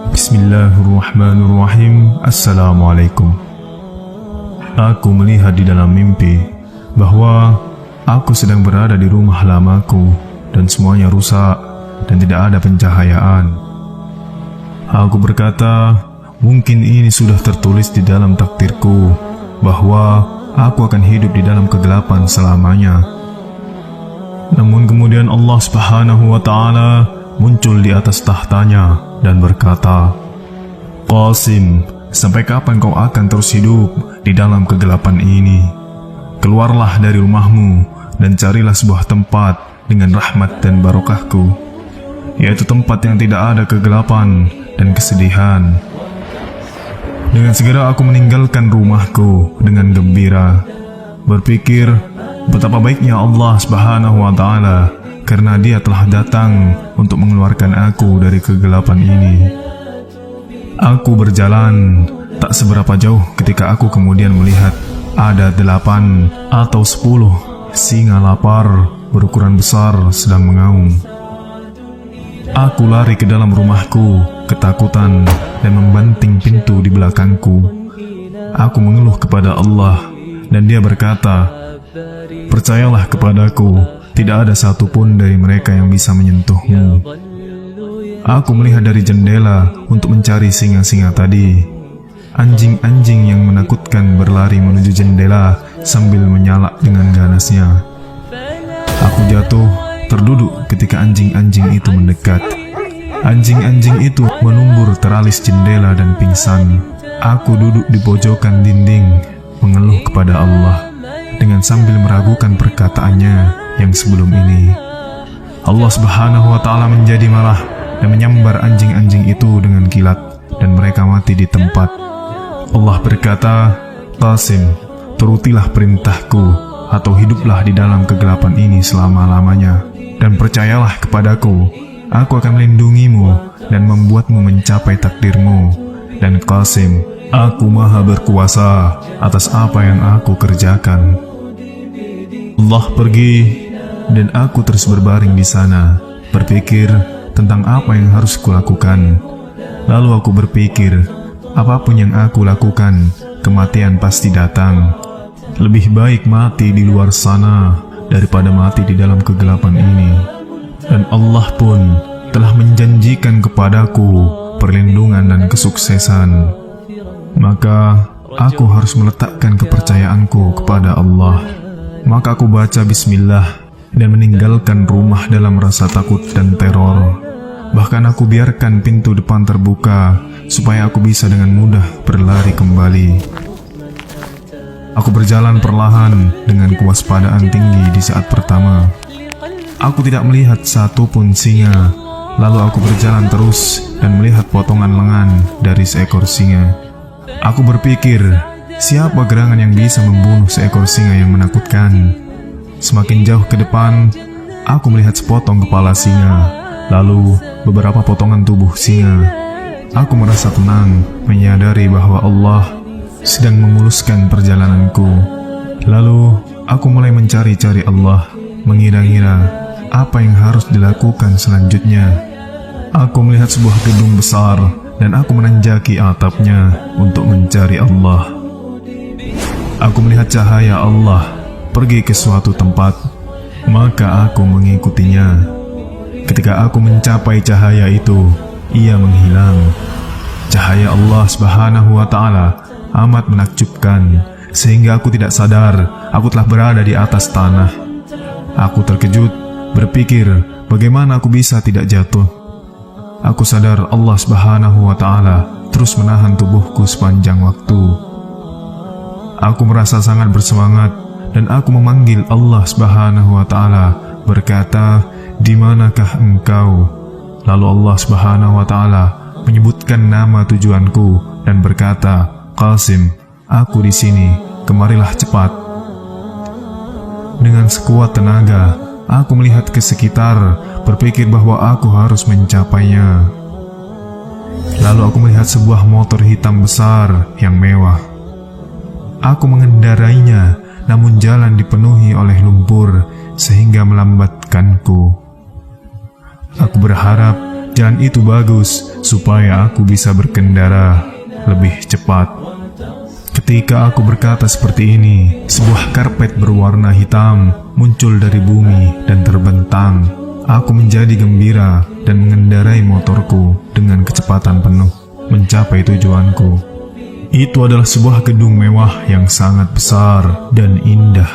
Bismillahirrahmanirrahim. Assalamualaikum. Aku melihat di dalam mimpi bahwa aku sedang berada di rumah lamaku dan semuanya rusak dan tidak ada pencahayaan. Aku berkata, mungkin ini sudah tertulis di dalam takdirku bahwa aku akan hidup di dalam kegelapan selamanya. Namun kemudian Allah Subhanahu wa Ta'ala muncul di atas tahtanya dan berkata, "Qasim, sampai kapan kau akan terus hidup di dalam kegelapan ini? Keluarlah dari rumahmu dan carilah sebuah tempat dengan rahmat dan barokahku, yaitu tempat yang tidak ada kegelapan dan kesedihan." Dengan segera aku meninggalkan rumahku dengan gembira, berpikir betapa baiknya Allah Subhanahu wa Ta'ala karena Dia telah datang untuk mengeluarkan aku dari kegelapan ini. Aku berjalan tak seberapa jauh ketika aku kemudian melihat ada 8 atau 10 singa lapar berukuran besar sedang mengaum. Aku lari ke dalam rumahku ketakutan dan membanting pintu di belakangku. Aku mengeluh kepada Allah dan Dia berkata, "Percayalah kepadaku, tidak ada satupun dari mereka yang bisa menyentuhmu." Aku melihat dari jendela untuk mencari singa-singa tadi. Anjing-anjing yang menakutkan berlari menuju jendela sambil menyalak dengan ganasnya. Aku jatuh terduduk ketika anjing-anjing itu mendekat. Anjing-anjing itu menumbur teralis jendela dan pingsan. Aku duduk di pojokan dinding, mengeluh kepada Allah dengan sambil meragukan perkataannya yang sebelum ini. Allah Subhanahu wa Ta'ala menjadi marah dan menyambar anjing-anjing itu dengan kilat dan mereka mati di tempat. Allah berkata, "Qasim, turutilah perintahku atau hiduplah di dalam kegelapan ini selama-lamanya dan percayalah kepadaku, aku akan melindungimu dan membuatmu mencapai takdirmu. Dan Qasim, aku maha berkuasa atas apa yang aku kerjakan." Allah pergi dan aku terus berbaring di sana, berpikir tentang apa yang harus kulakukan. Lalu aku berpikir, apapun yang aku lakukan, kematian pasti datang. Lebih baik mati di luar sana daripada mati di dalam kegelapan ini. Dan Allah pun telah menjanjikan kepadaku perlindungan dan kesuksesan. Maka aku harus meletakkan kepercayaanku kepada Allah. Maka aku baca bismillah dan meninggalkan rumah dalam rasa takut dan teror. Bahkan aku biarkan pintu depan terbuka supaya aku bisa dengan mudah berlari kembali. Aku berjalan perlahan dengan kewaspadaan tinggi di saat pertama. Aku tidak melihat satupun singa. Lalu aku berjalan terus dan melihat potongan lengan dari seekor singa. Aku berpikir, siapa gerangan yang bisa membunuh seekor singa yang menakutkan? Semakin jauh ke depan, aku melihat sepotong kepala singa, lalu beberapa potongan tubuh singa. Aku merasa tenang, menyadari bahwa Allah sedang memuluskan perjalananku. Lalu aku mulai mencari-cari Allah, mengira-ngira apa yang harus dilakukan selanjutnya. Aku melihat sebuah gedung besar dan aku menanjaki atapnya untuk mencari Allah. Aku melihat cahaya Allah pergi ke suatu tempat, maka aku mengikutinya. Ketika aku mencapai cahaya itu, ia menghilang. Cahaya Allah Subhanahu wa Ta'ala amat menakjubkan, sehingga aku tidak sadar aku telah berada di atas tanah. Aku terkejut, berpikir bagaimana aku bisa tidak jatuh. Aku sadar Allah Subhanahu wa Ta'ala terus menahan tubuhku sepanjang waktu. Aku merasa sangat bersemangat dan aku memanggil Allah Subhanahu wa Ta'ala, berkata, "Di manakah engkau?" Lalu Allah Subhanahu wa Ta'ala menyebutkan nama tujuanku dan berkata, "Qasim, aku di sini, kemarilah cepat." Dengan sekuat tenaga, aku melihat ke sekitar, berpikir bahwa aku harus mencapainya. Lalu aku melihat sebuah motor hitam besar yang mewah. Aku mengendarainya, namun jalan dipenuhi oleh lumpur sehingga melambatkanku. Aku berharap jalan itu bagus supaya aku bisa berkendara lebih cepat. Ketika aku berkata seperti ini, sebuah karpet berwarna hitam muncul dari bumi dan terbentang. Aku menjadi gembira dan mengendarai motorku dengan kecepatan penuh mencapai tujuanku. Itu adalah sebuah gedung mewah yang sangat besar dan indah.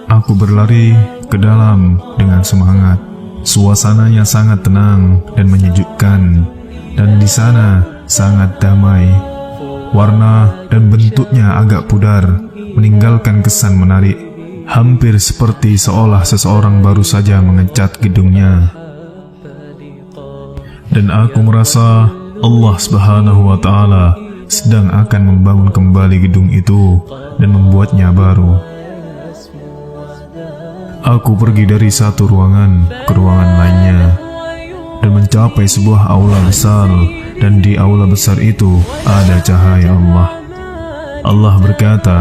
Aku berlari ke dalam dengan semangat. Suasananya sangat tenang dan menyejukkan, dan di sana sangat damai. Warna dan bentuknya agak pudar, meninggalkan kesan menarik, hampir seperti seolah seseorang baru saja mengecat gedungnya. Dan aku merasa Allah Subhanahu wa Ta'ala sedang akan membangun kembali gedung itu dan membuatnya baru. Aku pergi dari satu ruangan ke ruangan lainnya dan mencapai sebuah aula besar, dan di aula besar itu ada cahaya Allah. Allah berkata,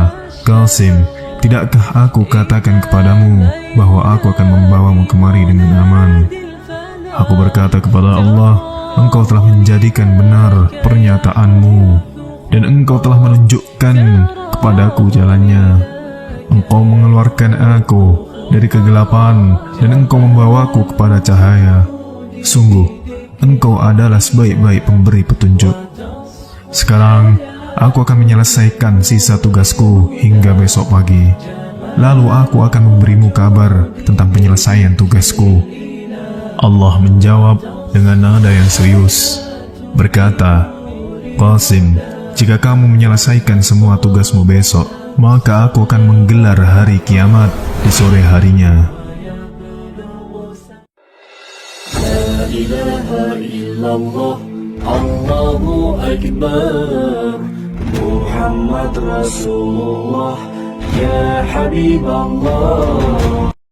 "Qasim, tidakkah aku katakan kepadamu bahwa aku akan membawamu kemari dengan aman?" Aku berkata kepada Allah, "Engkau telah menjadikan benar pernyataanmu, dan Engkau telah menunjukkan kepadaku jalannya. Engkau mengeluarkan aku dari kegelapan, dan Engkau membawaku kepada cahaya. Sungguh, Engkau adalah sebaik-baik pemberi petunjuk. Sekarang, aku akan menyelesaikan sisa tugasku hingga besok pagi. Lalu aku akan memberimu kabar tentang penyelesaian tugasku." Allah menjawab dengan nada yang serius, berkata, "Qasim, jika kamu menyelesaikan semua tugasmu besok, maka aku akan menggelar hari kiamat di sore harinya." La ilaha illallah, Allahu Akbar, Muhammad Rasulullah, ya Habib Allah.